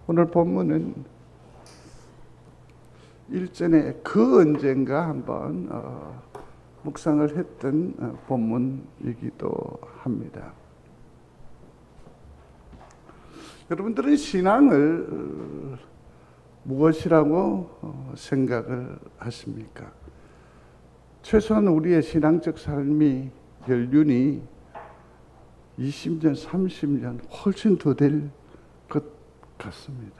오늘 본문은 일전에 그 언젠가 한번 묵상을 했던 본문이기도 합니다. 여러분들은 신앙을 무엇이라고 생각을 하십니까? 최소한 우리의 신앙적 삶이 연륜이 20년, 30년 훨씬 더 될 것 같습니다.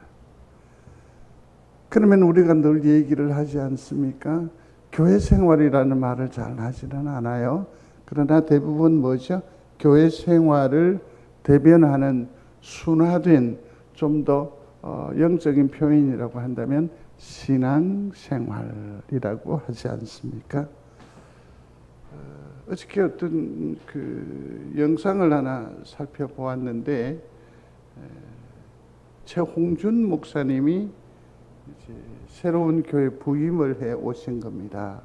그러면 우리가 늘 얘기를 하지 않습니까? 교회 생활이라는 말을 잘 하지는 않아요. 그러나 대부분 뭐죠? 교회 생활을 대변하는 순화된 좀 더 영적인 표현이라고 한다면 신앙생활이라고 하지 않습니까? 어저께 어떤 그 영상을 하나 살펴보았는데 최홍준 목사님이 이제 새로운 교회 부임을 해 오신 겁니다.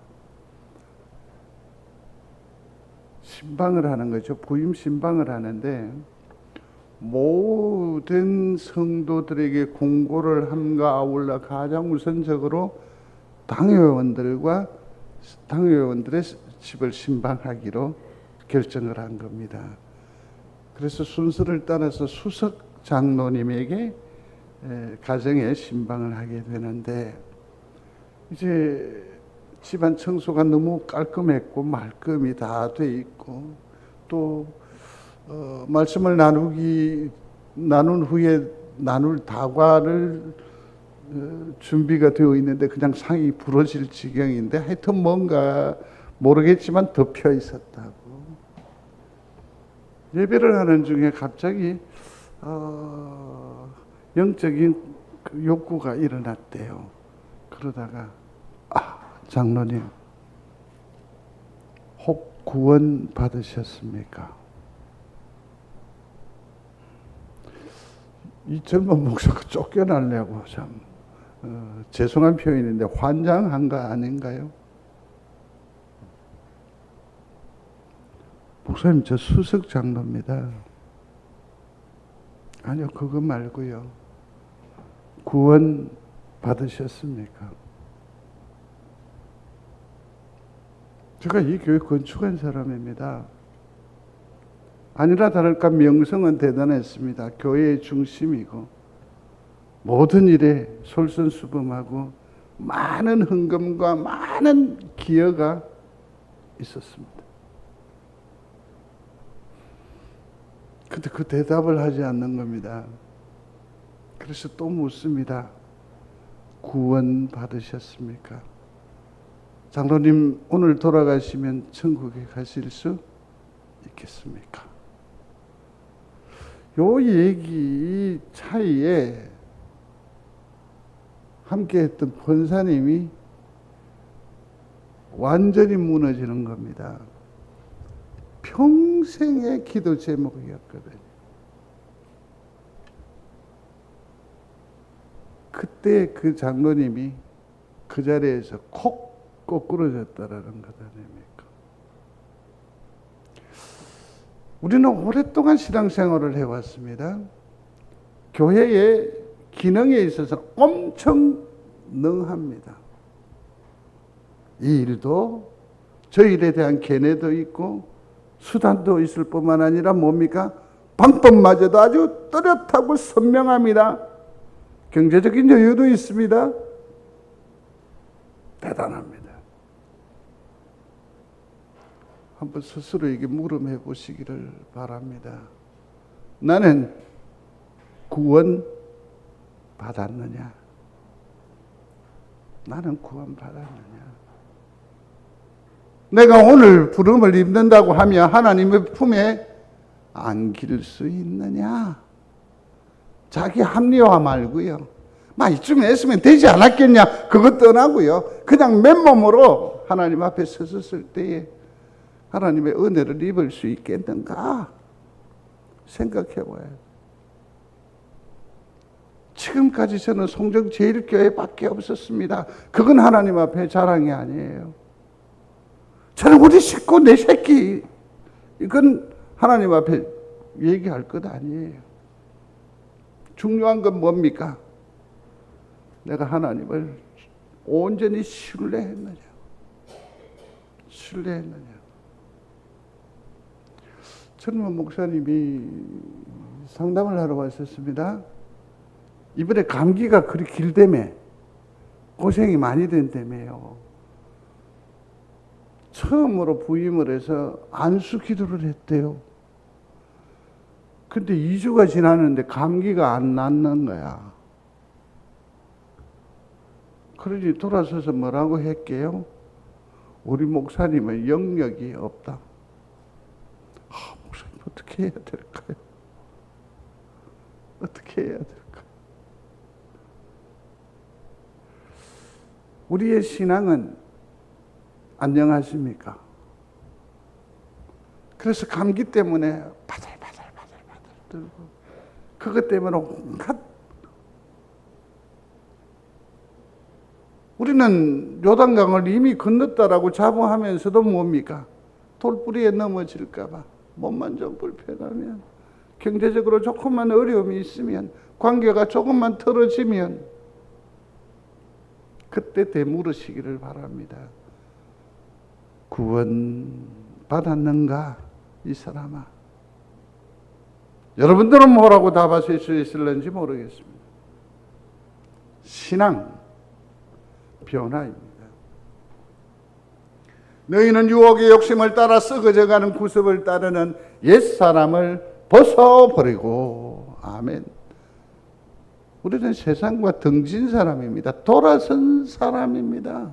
신방을 하는 거죠. 부임 신방을 하는데 모든 성도들에게 공고를 함과 아울러 가장 우선적으로 당회원들의 집을 신방하기로 결정을 한 겁니다. 그래서 순서를 따라서 수석 장로님에게 가정에 신방을 하게 되는데, 이제 집안 청소가 너무 깔끔했고 말끔히 다 돼 있고, 또 말씀을 나눈 후에 나눌 다과를 준비가 되어 있는데 그냥 상이 부러질 지경인데, 하여튼 뭔가 모르겠지만 덮여 있었다고. 예배를 하는 중에 갑자기 영적인 그 욕구가 일어났대요. 그러다가 장로님, 혹 구원 받으셨습니까? 이 젊은 목사가 쫓겨나려고 참 죄송한 표현인데 환장한 거 아닌가요? 목사님, 저 수석 장로입니다. 아니요, 그거 말고요. 구원 받으셨습니까? 제가 이 교회 건축한 사람입니다. 아니라 다를까 명성은 대단했습니다. 교회의 중심이고 모든 일에 솔선수범하고 많은 헌금과 많은 기여가 있었습니다. 근데 그 대답을 하지 않는 겁니다. 그래서 또 묻습니다. 구원 받으셨습니까? 장로님, 오늘 돌아가시면 천국에 가실 수 있겠습니까? 요 얘기 차이에 함께 했던 권사님이 완전히 무너지는 겁니다. 평생의 기도 제목이었거든요. 그때 그 장로님이 그 자리에서 콕 거꾸러졌다라는 것 아닙니까? 우리는 오랫동안 신앙생활을 해왔습니다. 교회의 기능에 있어서 엄청 능합니다. 이 일도 저 일에 대한 견해도 있고 수단도 있을 뿐만 아니라 뭡니까? 방법마저도 아주 뚜렷하고 선명합니다. 경제적인 여유도 있습니다. 대단합니다. 한번 스스로에게 물음해 보시기를 바랍니다. 나는 구원 받았느냐? 나는 구원 받았느냐? 내가 오늘 부름을 입는다고 하면 하나님의 품에 안길 수 있느냐? 자기 합리화 말고요. 이쯤 했으면 되지 않았겠냐? 그것 떠나고요. 그냥 맨몸으로 하나님 앞에 섰을 때에 하나님의 은혜를 입을 수 있겠는가? 생각해 봐요. 지금까지 저는 송정제일교회밖에 없었습니다. 그건 하나님 앞에 자랑이 아니에요. 저는 우리 식구, 내 새끼, 이건 하나님 앞에 얘기할 것 아니에요. 중요한 건 뭡니까? 내가 하나님을 온전히 신뢰했느냐? 젊은 목사님이 상담을 하러 왔었습니다. 이번에 감기가 그리 길다며 고생이 많이 된다며요. 처음으로 부임을 해서 안수 기도를 했대요. 근데 2주가 지났는데 감기가 안 낫는 거야. 그러니 돌아서서 뭐라고 했게요? 우리 목사님은 영역이 없다. 목사님 어떻게 해야 될까요? 어떻게 해야 될까요? 우리의 신앙은 안녕하십니까? 그래서 감기 때문에 바들바들 들고 그것 때문에 온갖 우리는 요단강을 이미 건넜다라고 자부하면서도 뭡니까? 돌뿌리에 넘어질까 봐 몸만 좀 불편하면 경제적으로 조금만 어려움이 있으면 관계가 조금만 틀어지면 그때 되물으시기를 바랍니다. 구원 받았는가 이 사람아? 여러분들은 뭐라고 답하실 수 있을는지 모르겠습니다. 신앙 변화입니다. 너희는 유혹의 욕심을 따라 썩어져가는 구습을 따르는 옛사람을 벗어버리고 아멘. 우리는 세상과 등진 사람입니다. 돌아선 사람입니다.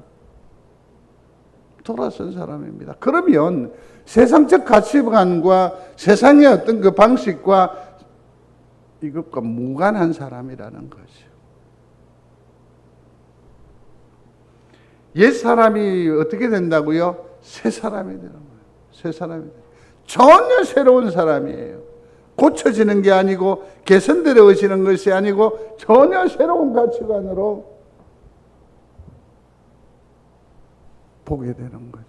돌아선 사람입니다. 그러면 세상적 가치관과 세상의 어떤 그 방식과 이것과 무관한 사람이라는 것이요. 옛 사람이 어떻게 된다고요? 새 사람이 되는 거예요. 새 사람이 돼요. 전혀 새로운 사람이에요. 고쳐지는 게 아니고 개선되어지는 것이 아니고 전혀 새로운 가치관으로 보게 되는 거죠.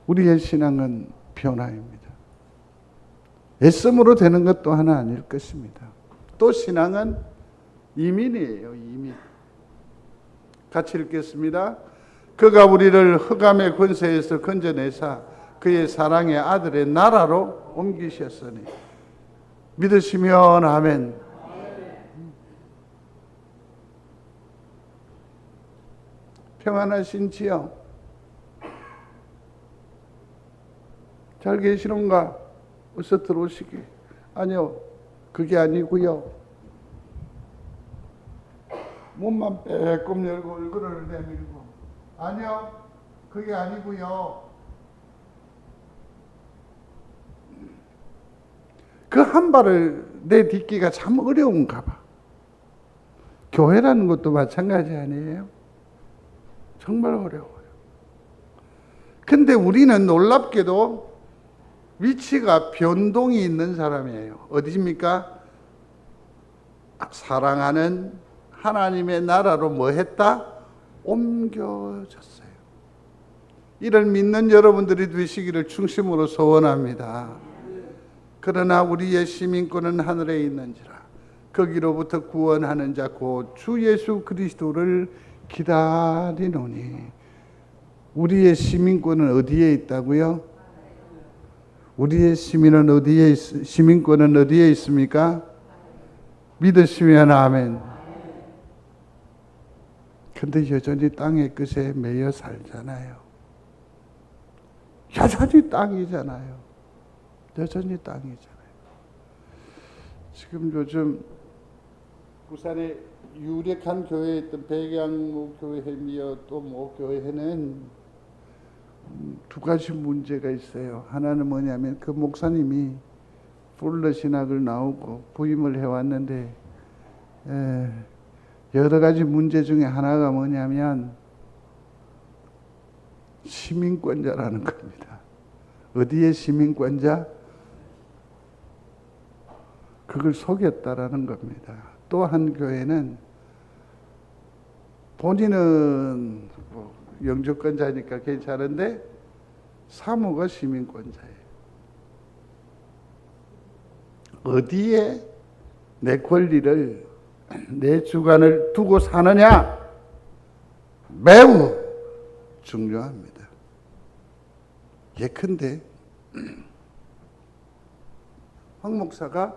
우리의 신앙은 변화입니다. 애씀으로 되는 것도 하나 아닐 것입니다. 또 신앙은 이민이에요. 이민. 같이 읽겠습니다. 그가 우리를 흑암의 권세에서 건져내사 그의 사랑의 아들의 나라로 옮기셨으니 믿으시면 아멘. 평안하신지요? 잘 계시는가? 어서 들어오시기. 아니요, 그게 아니고요. 몸만 빼꼼 열고 얼굴을 내밀고. 아니요, 그게 아니고요. 그 한 발을 내딛기가 참 어려운가 봐. 교회라는 것도 마찬가지 아니에요? 정말 어려워요. 근데 우리는 놀랍게도 위치가 변동이 있는 사람이에요. 어디입니까? 사랑하는 하나님의 나라로 뭐 했다? 옮겨졌어요. 이를 믿는 여러분들이 되시기를 중심으로 소원합니다. 그러나 우리의 시민권은 하늘에 있는지라 거기로부터 구원하는 자 곧 주 예수 그리스도를 기다리노니. 우리의 시민권은 어디에 있다고요? 우리의 시민권은 어디에 있습니까? 믿으시면 아멘. 근데 여전히 땅의 끝에 매여 살잖아요. 여전히 땅이잖아요. 여전히 땅이잖아요. 지금 요즘 부산에 유력한 교회에 있던 백양무 교회며 또 뭐 교회는 두 가지 문제가 있어요. 하나는 뭐냐면 그 목사님이 풀러 신학을 나오고 부임을 해왔는데 여러 가지 문제 중에 하나가 뭐냐면 시민권자라는 겁니다. 어디에 시민권자? 그걸 속였다라는 겁니다. 또 한 교회는 본인은 영주권자니까 괜찮은데 사모가 시민권자예요. 어디에 내 권리를 내 주관을 두고 사느냐? 매우 중요합니다. 예컨대 황 목사가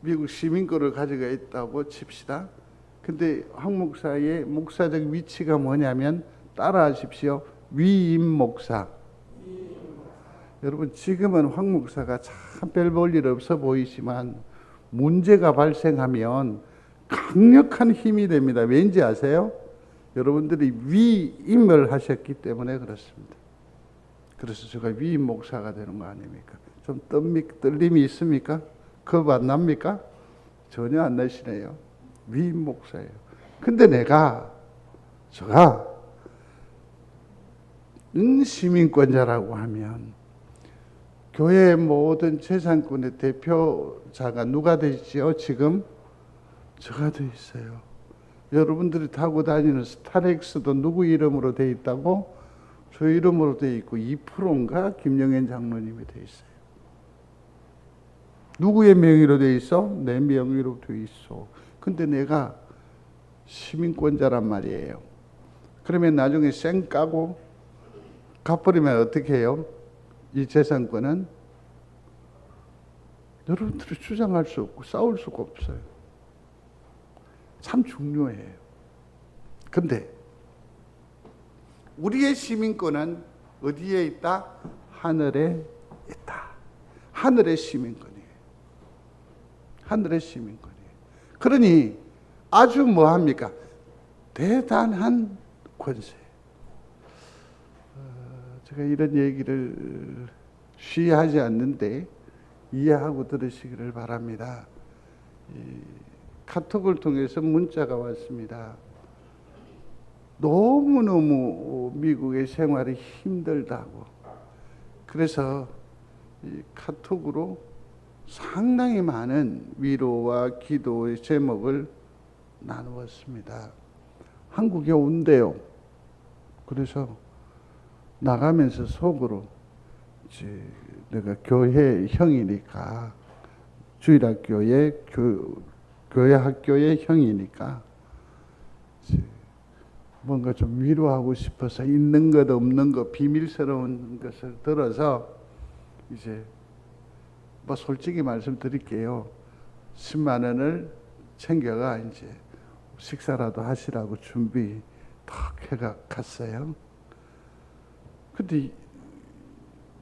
미국 시민권을 가지고 있다고 칩시다. 근데 황 목사의 목사적 위치가 뭐냐면 따라하십시오. 위임 목사. 여러분 지금은 황 목사가 참 별 볼 일 없어 보이지만 문제가 발생하면 강력한 힘이 됩니다. 왠지 아세요? 여러분들이 위임을 하셨기 때문에 그렇습니다. 그래서 제가 위임 목사가 되는 거 아닙니까? 좀 떨림이 있습니까? 겁 안 납니까? 전혀 안 나시네요. 위임 목사예요. 근데 제가 시민권자라고 하면 교회의 모든 재산권의 대표자가 누가 되지요? 지금 제가 돼 있어요. 여러분들이 타고 다니는 스타렉스도 누구 이름으로 돼 있다고? 저 이름으로 돼 있고 2%인가 김영현 장로님이 돼 있어요. 누구의 명의로 돼 있어? 내 명의로 돼 있어. 근데 내가 시민권자란 말이에요. 그러면 나중에 쌩 까고 갚버리면 어떻게 해요? 이 재산권은 여러분들이 주장할 수 없고 싸울 수가 없어요. 참 중요해요. 근데 우리의 시민권은 어디에 있다? 하늘에 있다. 하늘의 시민권이에요. 하늘의 시민권이에요. 그러니 아주 뭐합니까? 대단한 권세. 제가 이런 얘기를 쉬하지 않는데 이해하고 들으시기를 바랍니다. 카톡을 통해서 문자가 왔습니다. 너무너무 미국의 생활이 힘들다고. 그래서 카톡으로 상당히 많은 위로와 기도의 제목을 나누었습니다. 한국에 온대요. 그래서 나가면서 속으로 내가 교회 형이니까 주일학교의 교회 학교의 형이니까 뭔가 좀 위로하고 싶어서 있는 것 없는 것 비밀스러운 것을 들어서 이제 뭐 솔직히 말씀드릴게요. 10만 원을 챙겨가 이제 식사라도 하시라고 준비 탁 해가 갔어요. 근데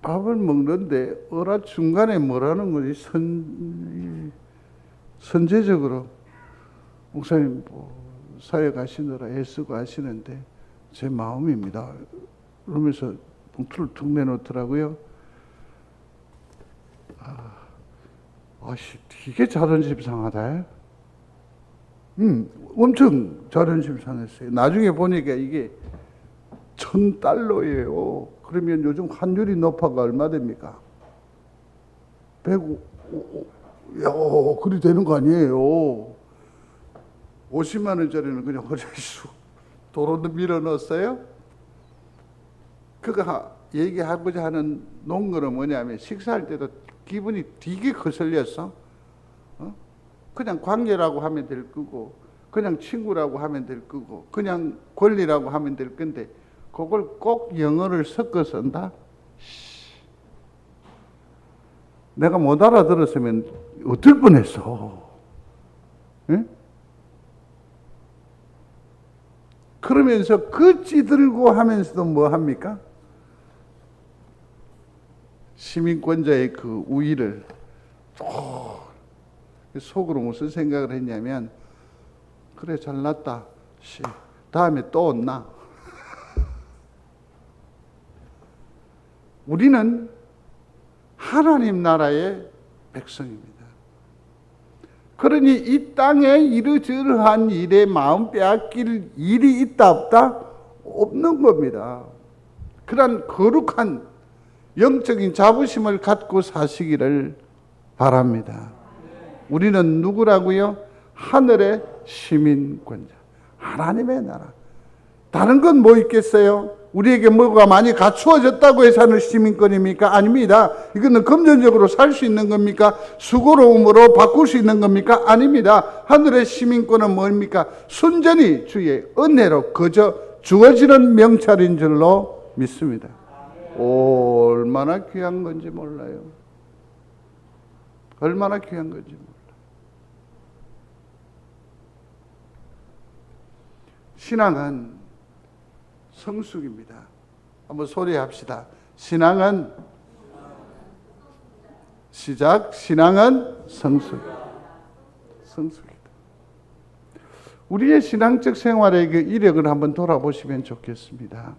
밥을 먹는데 어라 중간에 뭐라는 거지? 선제적으로 목사님 사회 가시느라 애쓰고 하시는데 제 마음입니다. 그러면서 봉투를 툭 내놓더라고요. 되게 자존심 상하다. 엄청 자존심 상했어요. 나중에 보니까 이게 $1,000예요. 그러면 요즘 환율이 높아가 얼마 됩니까? 105, 야, 그리 되는 거 아니에요. 50만 원짜리는 그냥 허리수 도로도 밀어 넣었어요. 그가 얘기하고자 하는 논거는 뭐냐면 식사할 때도 기분이 되게 거슬렸어. 그냥 관계라고 하면 될 거고, 그냥 친구라고 하면 될 거고, 그냥 권리라고 하면 될 건데 그걸 꼭 영어를 섞어 쓴다? 내가 못 알아들었으면 어떨 뻔했어. 예? 그러면서 그 찌들고 하면서도 뭐 합니까? 시민권자의 그 우위를 속으로 무슨 생각을 했냐면, 그래 잘났다. 다음에 또 온나? 우리는 하나님 나라의 백성입니다. 그러니 이 땅에 이러저러한 일에 마음 빼앗길 일이 있다 없다? 없는 겁니다. 그런 거룩한 영적인 자부심을 갖고 사시기를 바랍니다. 우리는 누구라고요? 하늘의 시민권자, 하나님의 나라. 다른 건 뭐 있겠어요? 우리에게 뭐가 많이 갖추어졌다고 해서 하는 시민권입니까? 아닙니다. 이거는 금전적으로 살 수 있는 겁니까? 수고로움으로 바꿀 수 있는 겁니까? 아닙니다. 하늘의 시민권은 뭡니까? 순전히 주의 은혜로 그저 주어지는 명찰인 줄로 믿습니다. 얼마나 귀한 건지 몰라요. 얼마나 귀한 건지 몰라요. 신앙은 성숙입니다. 한번 소리합시다. 신앙은 시작. 신앙은 성숙이다. 우리의 신앙적 생활의 그 이력을 한번 돌아보시면 좋겠습니다.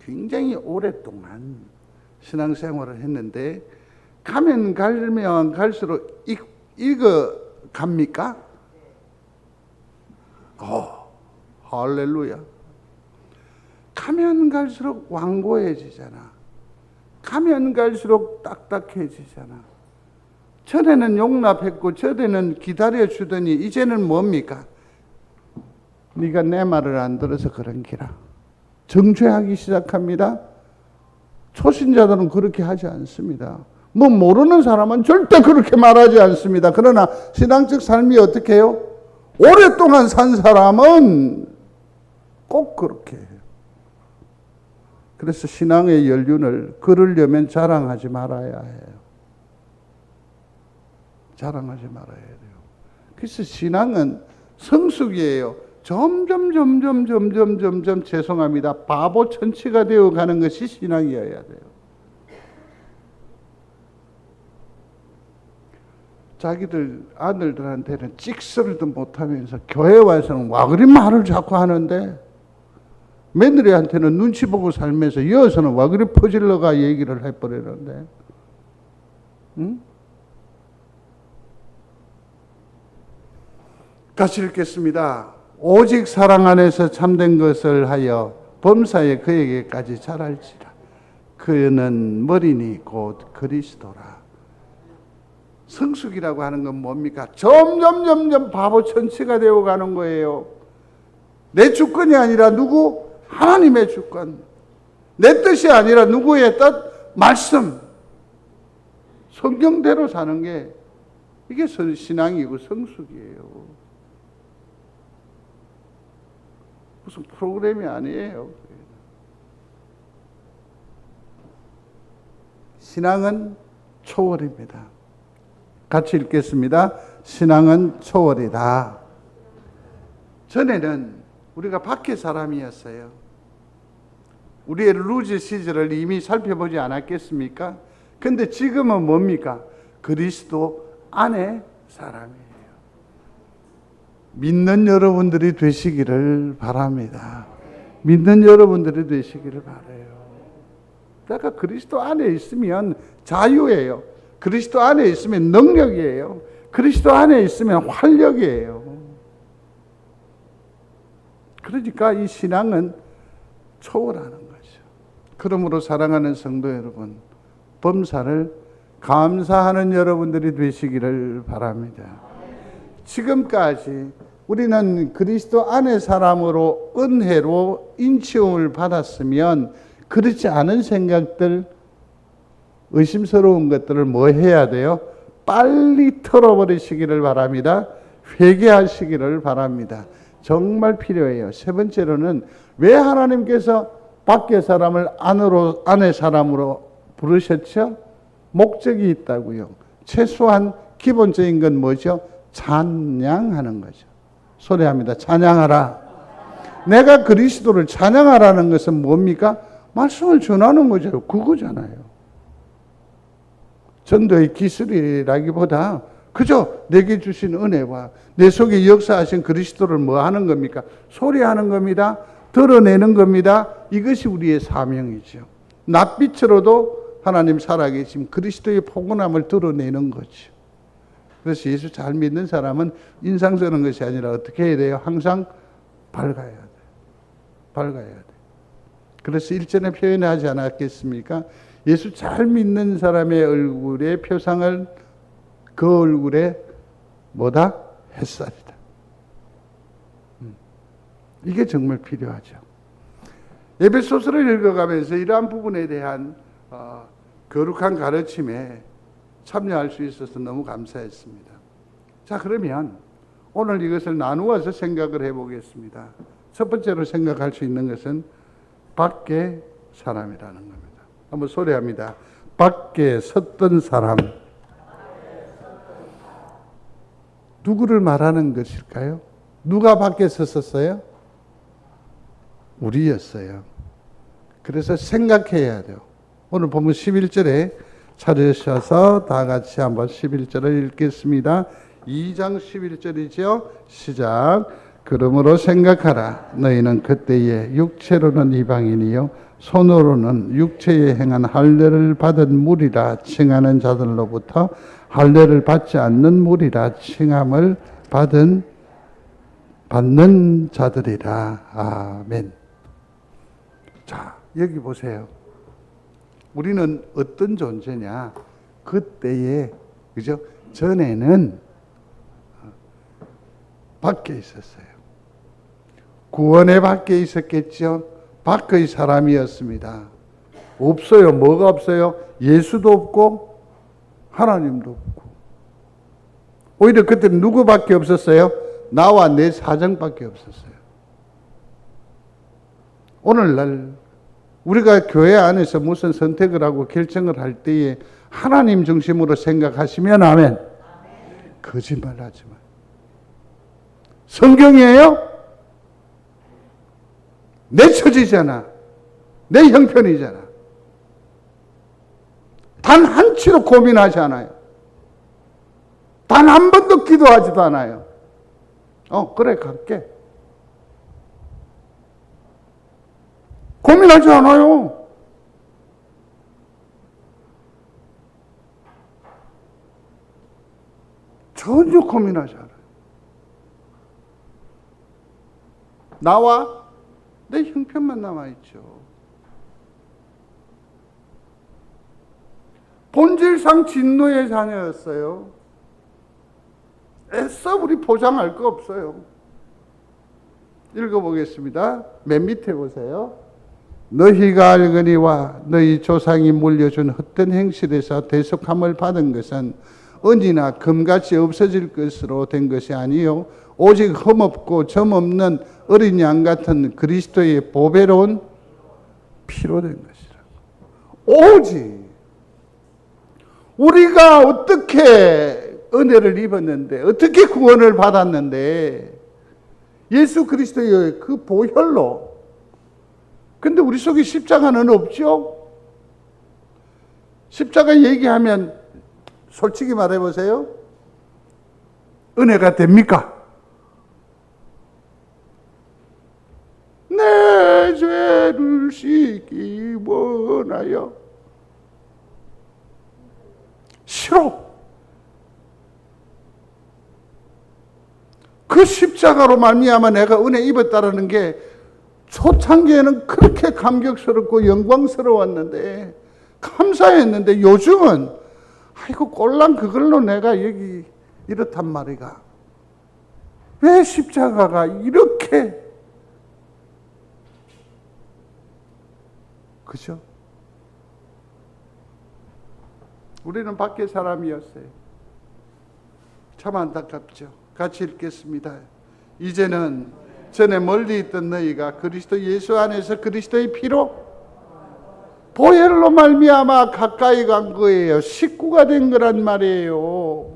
굉장히 오랫동안 신앙생활을 했는데 가면 갈수록 익어갑니까? 할렐루야. 가면 갈수록 완고해지잖아. 가면 갈수록 딱딱해지잖아. 전에는 용납했고 전에는 기다려주더니 이제는 뭡니까? 네가 내 말을 안 들어서 그런 기라. 정죄하기 시작합니다. 초신자들은 그렇게 하지 않습니다. 뭐 모르는 사람은 절대 그렇게 말하지 않습니다. 그러나 신앙적 삶이 어떻게 해요? 오랫동안 산 사람은 꼭 그렇게 해요. 그래서 신앙의 연륜을 걸으려면 자랑하지 말아야 해요. 자랑하지 말아야 돼요. 그래서 신앙은 성숙이에요. 점점 죄송합니다. 바보 천치가 되어가는 것이 신앙이어야 돼요. 자기들 아들들한테는 찍소리도 못하면서 교회 와서는 와 그리 말을 자꾸 하는데 며느리한테는 눈치 보고 살면서 여기서는 와 그리 퍼질러가 얘기를 해버리는데 응? 같이 읽겠습니다. 오직 사랑 안에서 참된 것을 하여 범사에 그에게까지 잘할지라. 그는 머리니 곧 그리스도라. 성숙이라고 하는 건 뭡니까? 점점 바보 천치가 되어가는 거예요. 내 주권이 아니라 누구? 하나님의 주권. 내 뜻이 아니라 누구의 뜻? 말씀. 성경대로 사는 게 이게 신앙이고 성숙이에요. 무슨 프로그램이 아니에요. 신앙은 초월입니다. 같이 읽겠습니다. 신앙은 초월이다. 전에는 우리가 밖에 사람이었어요. 우리의 루즈 시절을 이미 살펴보지 않았겠습니까? 근데 지금은 뭡니까? 그리스도 안에 사람이에요. 믿는 여러분들이 되시기를 바랍니다. 믿는 여러분들이 되시기를 바라요. 내가 그리스도 안에 있으면 자유예요. 그리스도 안에 있으면 능력이에요. 그리스도 안에 있으면 활력이에요. 그러니까 이 신앙은 초월하는 거죠. 그러므로 사랑하는 성도 여러분, 범사를 감사하는 여러분들이 되시기를 바랍니다. 지금까지 우리는 그리스도 안의 사람으로 은혜로 인치움을 받았으면 그렇지 않은 생각들, 의심스러운 것들을 뭐 해야 돼요? 빨리 털어버리시기를 바랍니다. 회개하시기를 바랍니다. 정말 필요해요. 세 번째로는 왜 하나님께서 밖의 사람을 안의 사람으로 부르셨죠? 목적이 있다고요. 최소한 기본적인 건 뭐죠? 찬양하는 거죠. 소리합니다. 찬양하라. 내가 그리스도를 찬양하라는 것은 뭡니까? 말씀을 전하는 거죠. 그거잖아요. 전도의 기술이라기보다 그저 내게 주신 은혜와 내 속에 역사하신 그리스도를 뭐 하는 겁니까? 소리하는 겁니다. 드러내는 겁니다. 이것이 우리의 사명이죠. 낯빛으로도 하나님 살아계신 그리스도의 포근함을 드러내는 거죠. 그래서 예수 잘 믿는 사람은 인상 쓰는 것이 아니라 어떻게 해야 돼요? 항상 밝아야 돼요. 밝아야 돼요. 그래서 일전에 표현하지 않았겠습니까? 예수 잘 믿는 사람의 얼굴의 표상을 그 얼굴에 뭐다? 햇살이다. 이게 정말 필요하죠. 에베소서를 읽어가면서 이러한 부분에 대한 거룩한 가르침에 참여할 수 있어서 너무 감사했습니다. 자, 그러면 오늘 이것을 나누어서 생각을 해보겠습니다. 첫 번째로 생각할 수 있는 것은 밖에 사람이라는 겁니다. 한번 소리합니다. 밖에 섰던 사람. 누구를 말하는 것일까요? 누가 밖에 섰었어요? 우리였어요. 그래서 생각해야 돼요. 오늘 보면 11절에 찾으셔서 다 같이 한번 11절을 읽겠습니다. 2장 11절이죠. 시작. 그러므로 생각하라. 너희는 그때에 육체로는 이방인이요 손으로는 육체에 행한 할례를 받은 무리라 칭하는 자들로부터 할례를 받지 않는 무리라 칭함을 받는 자들이라. 아멘. 자, 여기 보세요. 우리는 어떤 존재냐? 그때에, 그죠? 전에는 밖에 있었어요. 구원의 밖에 있었겠죠? 밖의 사람이었습니다. 없어요. 뭐가 없어요? 예수도 없고 하나님도 없고. 오히려 그때는 누구밖에 없었어요? 나와 내 사정밖에 없었어요. 오늘날 우리가 교회 안에서 무슨 선택을 하고 결정을 할 때에 하나님 중심으로 생각하시면 아멘. 거짓말하지 마. 성경이에요? 내 처지잖아. 내 형편이잖아. 단 한치도 고민하지 않아요. 단 한 번도 기도하지도 않아요. 그래, 갈게. 고민하지 않아요. 전혀 고민하지 않아요. 나와 내 형편만 남아있죠. 본질상 진노의 자녀였어요. 애써 우리 포장할 거 없어요. 읽어보겠습니다. 맨 밑에 보세요. 너희가 알거니와 너희 조상이 물려준 헛된 행실에서 대속함을 받은 것은 은이나 금같이 없어질 것으로 된 것이 아니요 오직 흠없고 점없는 어린 양 같은 그리스도의 보배로운 피로 된 것이라. 오직 우리가 어떻게 은혜를 입었는데, 어떻게 구원을 받았는데, 예수 그리스도의 그 보혈로. 근데 우리 속에 십자가는 없죠? 십자가 얘기하면 솔직히 말해보세요. 은혜가 됩니까? 내 죄를 씻기 원하여. 싫어. 그 십자가로 말미암아 내가 은혜 입었다라는 게 초창기에는 그렇게 감격스럽고 영광스러웠는데, 감사했는데, 요즘은 아이고 꼴랑 그걸로 내가 여기 이렇단 말이가. 왜 십자가가 이렇게, 그죠? 우리는 밖에 사람이었어요. 참 안타깝죠. 같이 읽겠습니다. 이제는 전에 멀리 있던 너희가 그리스도 예수 안에서 그리스도의 피로 보혈로 말미암아 가까이 간 거예요. 식구가 된 거란 말이에요.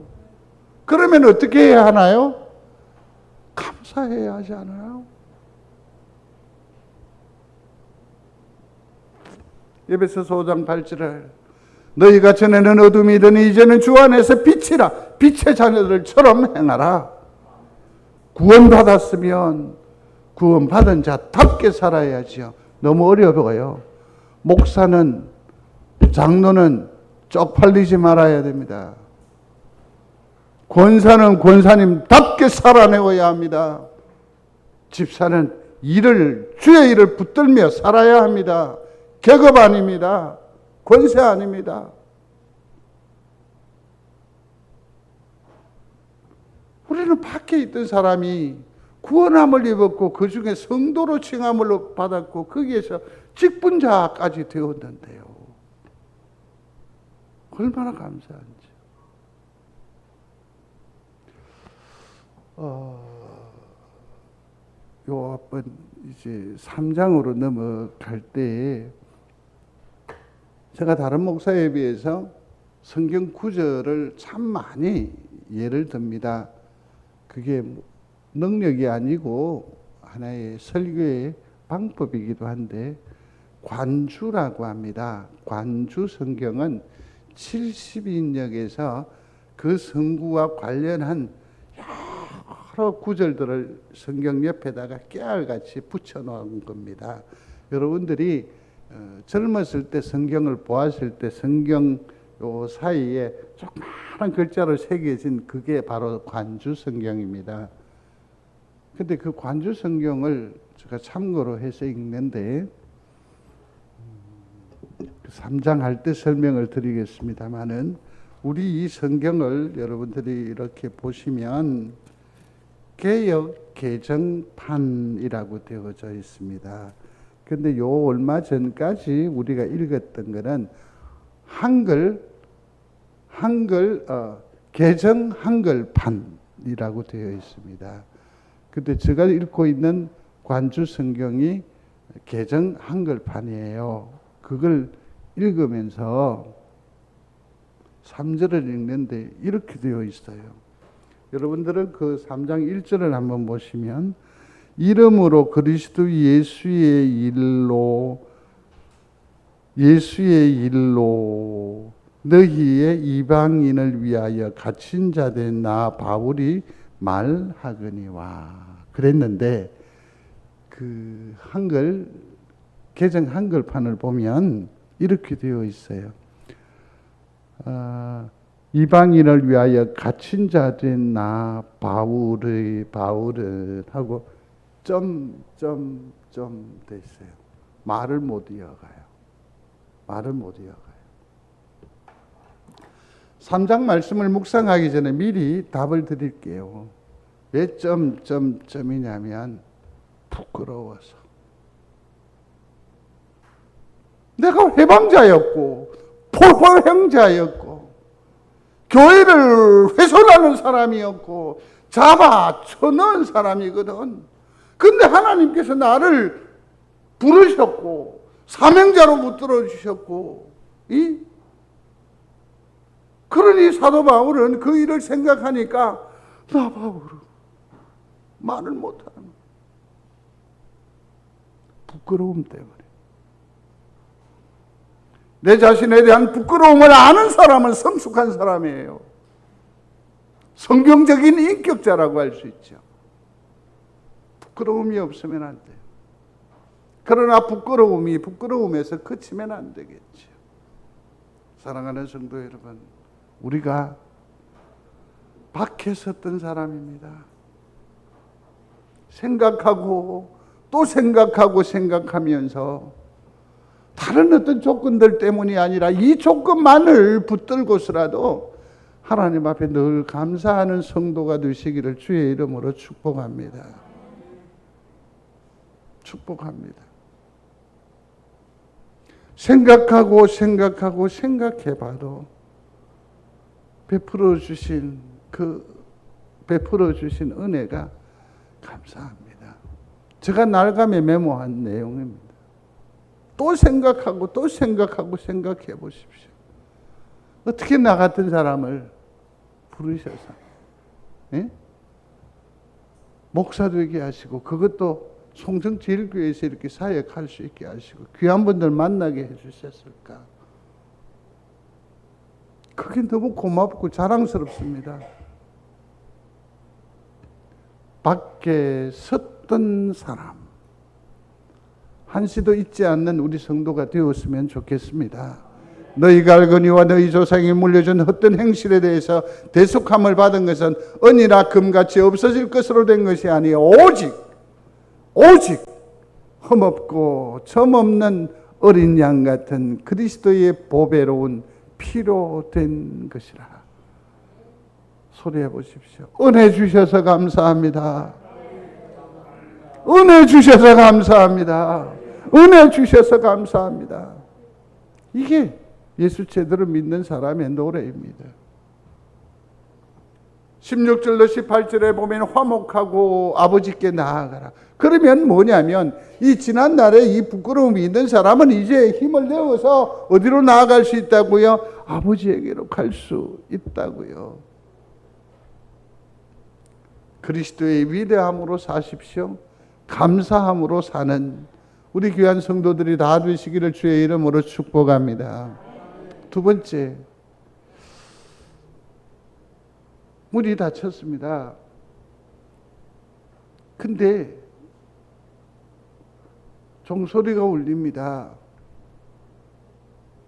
그러면 어떻게 해야 하나요? 감사해야 하지 않아요? 에베소서 5장 8절을 너희가 전에는 어둠이더니 이제는 주 안에서 빛이라 빛의 자녀들처럼 행하라. 구원받았으면 구원받은 자답게 살아야지요. 너무 어려워요. 목사는, 장로는 쪽팔리지 말아야 됩니다. 권사는 권사님답게 살아내어야 합니다. 집사는 주의 일을 붙들며 살아야 합니다. 계급 아닙니다. 권세 아닙니다. 우리는 밖에 있던 사람이 구원함을 입었고 그 중에 성도로 칭함을 받았고 거기에서 직분자까지 되었는데요. 얼마나 감사한지. 요번 이제 3장으로 넘어갈 때 제가 다른 목사에 비해서 성경 구절을 참 많이 예를 듭니다. 그게 능력이 아니고 하나의 설교의 방법이기도 한데 관주라고 합니다. 관주 성경은 70인역에서 그 성구와 관련한 여러 구절들을 성경 옆에다가 깨알같이 붙여놓은 겁니다. 여러분들이 젊었을 때 성경을 보았을 때 성경 요 사이에 조그마한 글자로 새겨진 그게 바로 관주 성경입니다. 근데 그 관주 성경을 제가 참고로 해서 읽는데 3장 할 때 설명을 드리겠습니다만은 우리 이 성경을 여러분들이 이렇게 보시면 개역 개정판이라고 되어져 있습니다. 근데 요 얼마 전까지 우리가 읽었던 거는 개정 한글판이라고 되어 있습니다. 근데 제가 읽고 있는 관주 성경이 개정 한글판이에요. 그걸 읽으면서 3절을 읽는데 이렇게 되어 있어요. 여러분들은 그 3장 1절을 한번 보시면 이름으로 그리스도 예수의 일로 너희의 이방인을 위하여 갇힌 자 된 나 바울이 말하거니와 그랬는데 그 한글 개정 한글판을 보면 이렇게 되어 있어요. 이방인을 위하여 갇힌 자 된 나 바울은 하고 점점점 돼 있어요. 말을 못 이어가요. 3장 말씀을 묵상하기 전에 미리 답을 드릴게요. 왜 점점점이냐면 부끄러워서. 내가 해방자였고 포효행자였고 교회를 훼손하는 사람이었고 잡아 쳐넣은 사람이거든. 근데 하나님께서 나를 부르셨고 사명자로 붙들어 주셨고 그러니 사도 바울은 그 일을 생각하니까 나 바울은 말을 못하는 부끄러움 때문에 내 자신에 대한 부끄러움을 아는 사람은 성숙한 사람이에요. 성경적인 인격자라고 할 수 있죠. 부끄러움이 없으면 안 돼요. 그러나 부끄러움에서 그치면 안 되겠죠. 사랑하는 성도 여러분, 우리가 밖에 섰던 사람입니다. 생각하고 또 생각하면서 다른 어떤 조건들 때문이 아니라 이 조건만을 붙들고서라도 하나님 앞에 늘 감사하는 성도가 되시기를 주의 이름으로 축복합니다. 생각해봐도 베풀어 주신 은혜가 감사합니다. 제가 날감에 메모한 내용입니다. 또 생각해 보십시오. 어떻게 나 같은 사람을 부르셔서 목사 되게 하시고 그것도 송정제일교회에서 이렇게 사역할 수 있게 하시고 귀한 분들 만나게 해주셨을까? 그게 너무 고맙고 자랑스럽습니다. 밖에 섰던 사람 한시도 잊지 않는 우리 성도가 되었으면 좋겠습니다. 너희가 알거니와 너희 조상이 물려준 헛된 행실에 대해서 대속함을 받은 것은 은이나 금같이 없어질 것으로 된 것이 아니요 오직 흠없고 점없는 어린 양 같은 그리스도의 보배로운 피로 된 것이라. 소리해 보십시오. 은혜 주셔서 감사합니다. 은혜 주셔서 감사합니다. 은혜 주셔서 감사합니다. 이게 예수 제대로 믿는 사람의 노래입니다. 16절로 18절에 보면 화목하고 아버지께 나아가라. 그러면 뭐냐면 이 지난날에 이 부끄러움이 있는 사람은 이제 힘을 내어서 어디로 나아갈 수 있다고요? 아버지에게로 갈 수 있다고요. 그리스도의 위대함으로 사십시오. 감사함으로 사는 우리 귀한 성도들이 다 되시기를 주의 이름으로 축복합니다. 두 번째, 문이 닫혔습니다. 근데 종소리가 울립니다.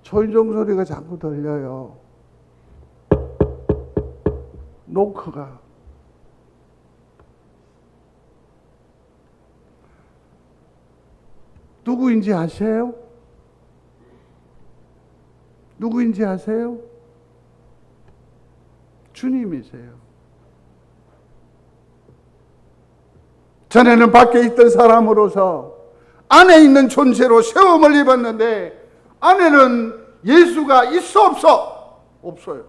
초인종 소리가 자꾸 들려요. 노크가. 누구인지 아세요? 누구인지 아세요? 주님이세요. 전에는 밖에 있던 사람으로서 안에 있는 존재로 세움을 입었는데 안에는 예수가 있어 없어? 없어요.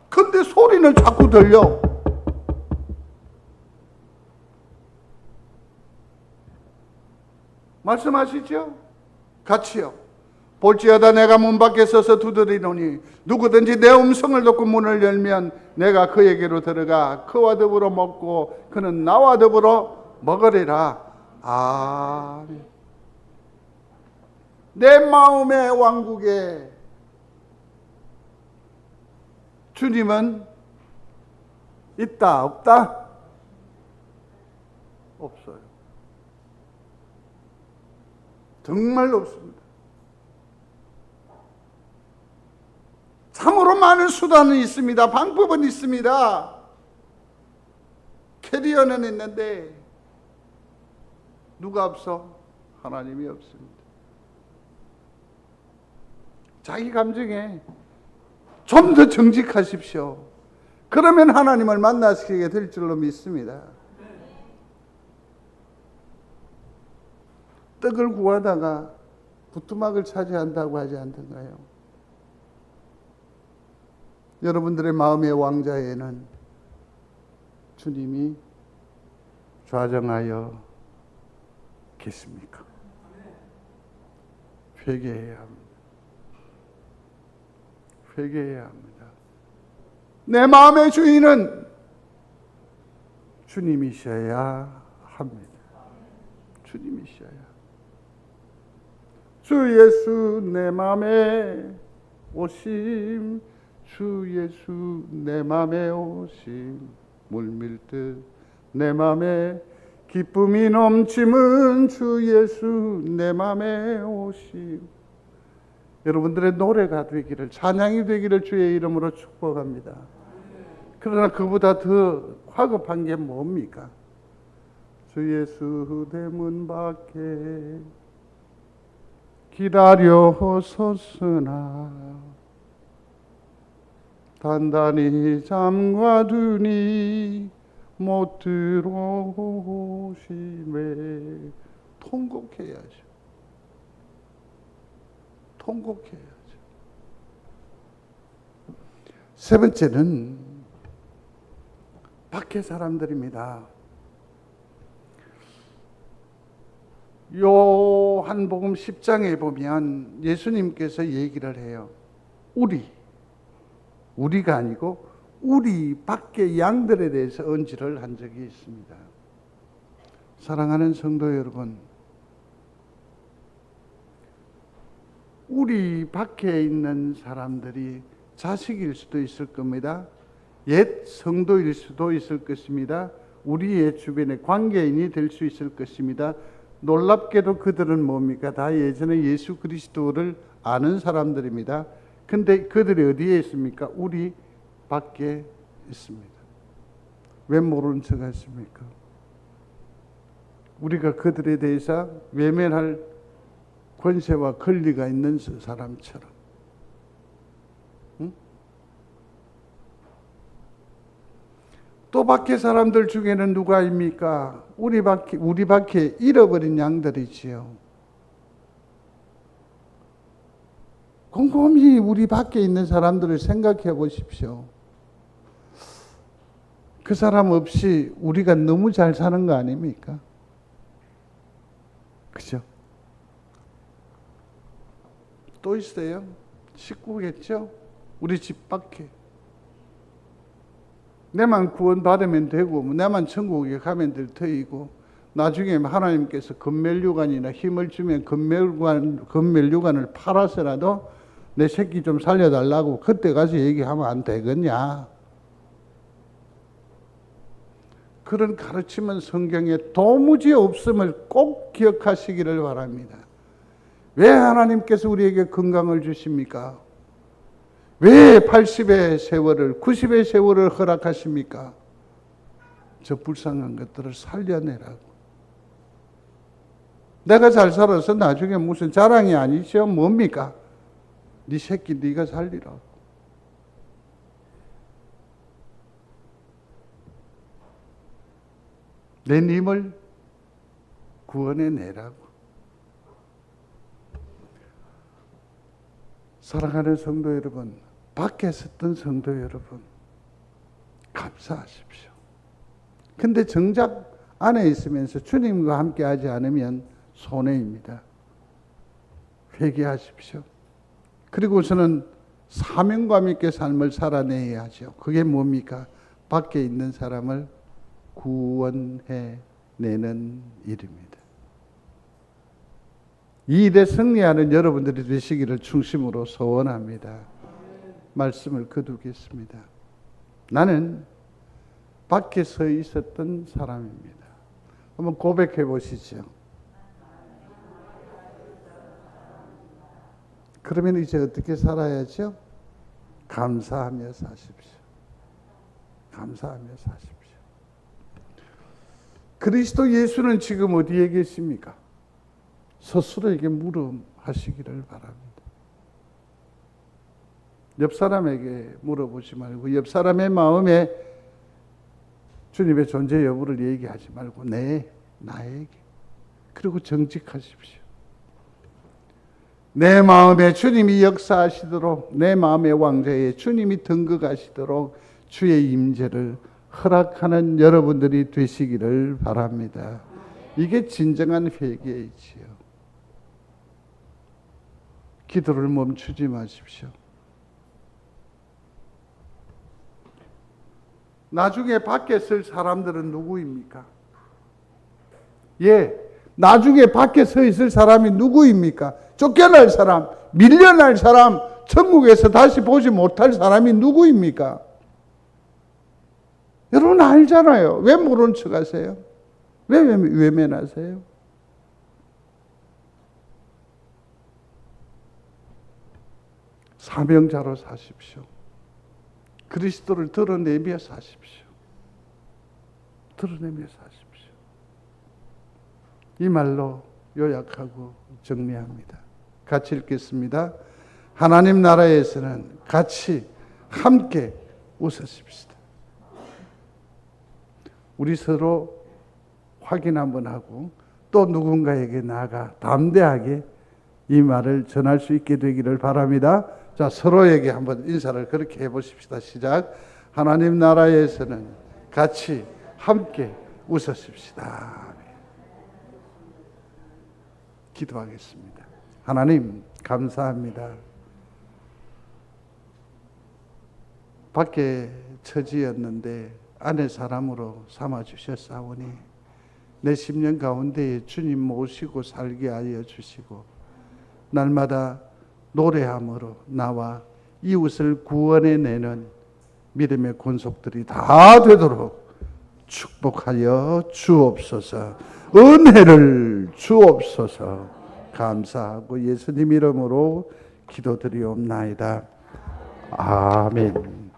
근데 소리는 자꾸 들려. 말씀하시죠? 같이요. 볼지어다 내가 문 밖에 서서 두드리노니 누구든지 내 음성을 듣고 문을 열면 내가 그에게로 들어가 그와 더불어 먹고 그는 나와 더불어 먹으리라. 아멘. 내 마음의 왕국에 주님은 있다 없다? 없어요. 정말 없습니다. 참으로 많은 수단은 있습니다. 방법은 있습니다. 캐리어는 있는데 누가 없어? 하나님이 없습니다. 자기 감정에 좀 더 정직하십시오. 그러면 하나님을 만나시게 될 줄로 믿습니다. 떡을 구하다가 부뚜막을 차지한다고 하지 않던가요? 여러분들의 마음의 왕자에는 주님이 좌정하여 계십니까? 회개해야 합니다. 회개해야 합니다. 내 마음의 주인은 주님이셔야 합니다. 주님이셔야. 주 예수 내 맘에 오심, 주 예수 내 맘에 오심, 물밀듯 내 맘에 기쁨이 넘침은 주 예수 내 맘에 오심. 여러분들의 노래가 되기를, 찬양이 되기를 주의 이름으로 축복합니다. 그러나 그보다 더 화급한 게 뭡니까? 주 예수 대문 밖에 기다려 섰으나 단단히 잠가두니 못 들어오시네. 통곡해야죠. 통곡해야죠. 세 번째는 밖의 사람들입니다. 요한복음 10장에 보면 예수님께서 얘기를 해요. 우리가 아니고 우리 밖의 양들에 대해서 언지를 한 적이 있습니다. 사랑하는 성도 여러분, 우리 밖에 있는 사람들이 자식일 수도 있을 겁니다. 옛 성도일 수도 있을 것입니다. 우리의 주변에 관계인이 될 수 있을 것입니다. 놀랍게도 그들은 뭡니까? 다 예전에 예수 그리스도를 아는 사람들입니다. 근데 그들이 어디에 있습니까? 우리 밖에 있습니다. 왜 모르는 척 하십니까? 우리가 그들에 대해서 외면할 권세와 권리가 있는 사람처럼. 응? 또 밖에 사람들 중에는 누가 입니까? 우리 밖에 잃어버린 양들이지요. 곰곰이 우리 밖에 있는 사람들을 생각해 보십시오. 그 사람 없이 우리가 너무 잘 사는 거 아닙니까? 그죠? 또 있어요. 식구겠죠? 우리 집 밖에. 내만 구원받으면 되고, 내만 천국에 가면 될 터이고, 나중에 하나님께서 금멸류관이나 힘을 주면 금멸류관을 팔아서라도 내 새끼 좀 살려달라고 그때 가서 얘기하면 안 되겠냐? 그런 가르침은 성경에 도무지 없음을 꼭 기억하시기를 바랍니다. 왜 하나님께서 우리에게 건강을 주십니까? 왜 80의 세월을, 90의 세월을 허락하십니까? 저 불쌍한 것들을 살려내라고. 내가 잘 살아서 나중에 무슨 자랑이 아니죠? 뭡니까? 네 새끼 네가 살리라고. 내 님을 구원해내라고. 사랑하는 성도 여러분, 밖에 섰던 성도 여러분, 감사하십시오. 근데 정작 안에 있으면서 주님과 함께 하지 않으면 손해입니다. 회개하십시오. 그리고서는 사명감 있게 삶을 살아내야 하죠. 그게 뭡니까? 밖에 있는 사람을 구원해내는 일입니다. 이 일에 승리하는 여러분들이 되시기를 중심으로 소원합니다. 말씀을 거두겠습니다. 나는 밖에 서 있었던 사람입니다. 한번 고백해 보시죠. 그러면 이제 어떻게 살아야죠? 감사하며 사십시오. 감사하며 사십시오. 그리스도 예수는 지금 어디에 계십니까? 스스로에게 물음하시기를 바랍니다. 옆 사람에게 물어보지 말고 옆 사람의 마음에 주님의 존재 여부를 얘기하지 말고 나에게. 그리고 정직하십시오. 내 마음에 주님이 역사하시도록, 내 마음의 왕좌에 주님이 등극하시도록 주의 임재를 허락하는 여러분들이 되시기를 바랍니다. 이게 진정한 회개이지요. 기도를 멈추지 마십시오. 나중에 밖에 쓸 사람들은 누구입니까? 나중에 밖에 서 있을 사람이 누구입니까? 쫓겨날 사람, 밀려날 사람, 천국에서 다시 보지 못할 사람이 누구입니까? 여러분 알잖아요. 왜 모른 척 하세요? 왜 외면하세요? 사명자로 사십시오. 그리스도를 드러내며 사십시오. 드러내며 사십시오. 이 말로 요약하고 정리합니다. 같이 읽겠습니다. 하나님 나라에서는 같이 함께 웃으십시다. 우리 서로 확인 한번 하고 또 누군가에게 나아가 담대하게 이 말을 전할 수 있게 되기를 바랍니다. 자, 서로에게 한번 인사를 그렇게 해보십시다. 시작. 하나님 나라에서는 같이 함께 웃으십시다. 기도하겠습니다. 하나님 감사합니다. 밖에 처지였는데 안에 사람으로 삼아주셨사오니 내 심령 가운데에 주님 모시고 살게 하여 주시고 날마다 노래함으로 나와 이웃을 구원해내는 믿음의 권속들이 다 되도록 축복하여 주옵소서. 은혜를 주옵소서. 감사하고 예수님 이름으로 기도드리옵나이다. 아멘.